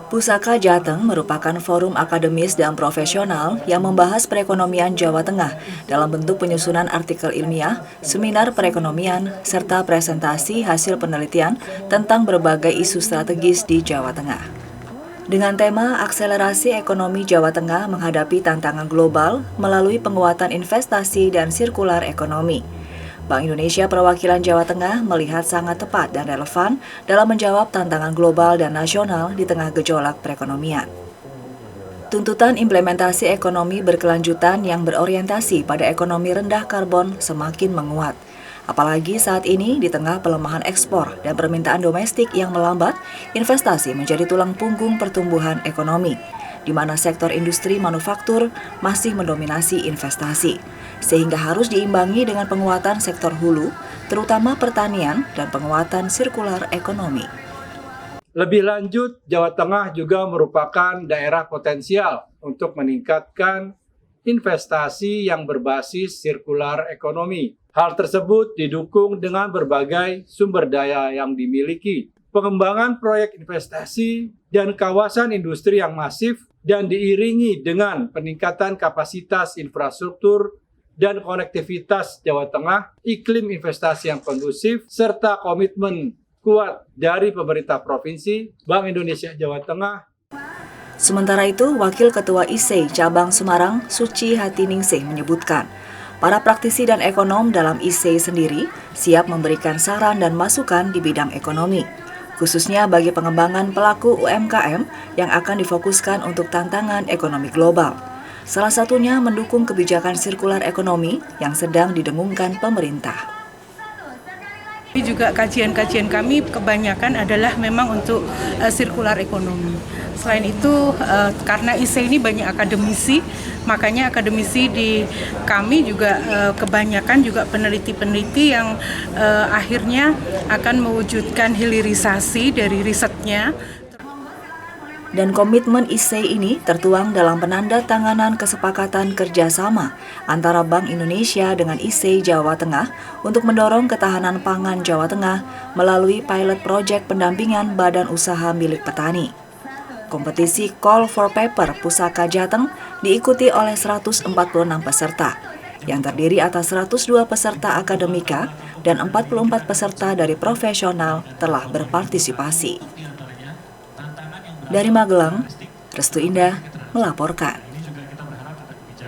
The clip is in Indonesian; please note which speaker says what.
Speaker 1: Pusaka Jateng merupakan forum akademis dan profesional yang membahas perekonomian Jawa Tengah dalam bentuk penyusunan artikel ilmiah, seminar perekonomian, serta presentasi hasil penelitian tentang berbagai isu strategis di Jawa Tengah. Dengan tema akselerasi ekonomi Jawa Tengah menghadapi tantangan global melalui penguatan investasi dan sirkular ekonomi. Bank Indonesia Perwakilan Jawa Tengah melihat sangat tepat dan relevan dalam menjawab tantangan global dan nasional di tengah gejolak perekonomian. Tuntutan implementasi ekonomi berkelanjutan yang berorientasi pada ekonomi rendah karbon semakin menguat. Apalagi saat ini di tengah pelemahan ekspor dan permintaan domestik yang melambat, investasi menjadi tulang punggung pertumbuhan ekonomi, di mana sektor industri manufaktur masih mendominasi investasi, sehingga harus diimbangi dengan penguatan sektor hulu, terutama pertanian dan penguatan sirkular ekonomi.
Speaker 2: Lebih lanjut, Jawa Tengah juga merupakan daerah potensial untuk meningkatkan investasi yang berbasis sirkular ekonomi. Hal tersebut didukung dengan berbagai sumber daya yang dimiliki, pengembangan proyek investasi dan kawasan industri yang masif, dan diiringi dengan peningkatan kapasitas infrastruktur dan konektivitas Jawa Tengah, iklim investasi yang kondusif, serta komitmen kuat dari pemerintah provinsi, Bank Indonesia Jawa Tengah.
Speaker 1: Sementara itu, Wakil Ketua ISEI Cabang Semarang, Suci Hatiningsih menyebutkan, para praktisi dan ekonom dalam ISEI sendiri siap memberikan saran dan masukan di bidang ekonomi, khususnya bagi pengembangan pelaku UMKM yang akan difokuskan untuk tantangan ekonomi global. Salah satunya mendukung kebijakan sirkular ekonomi yang sedang didengungkan pemerintah.
Speaker 3: Juga kajian-kajian kami kebanyakan adalah memang untuk sirkular ekonomi. Selain itu, karena ISEI ini banyak akademisi, makanya akademisi di kami juga kebanyakan juga peneliti-peneliti yang akhirnya akan mewujudkan hilirisasi dari risetnya.
Speaker 1: Dan komitmen ISEI ini tertuang dalam penandatanganan kesepakatan kerjasama antara Bank Indonesia dengan ISEI Jawa Tengah untuk mendorong ketahanan pangan Jawa Tengah melalui pilot project pendampingan badan usaha milik petani. Kompetisi Call for Paper Pusaka Jateng diikuti oleh 146 peserta, yang terdiri atas 102 peserta akademika dan 44 peserta dari profesional telah berpartisipasi. Dari Magelang, Restu Indah melaporkan.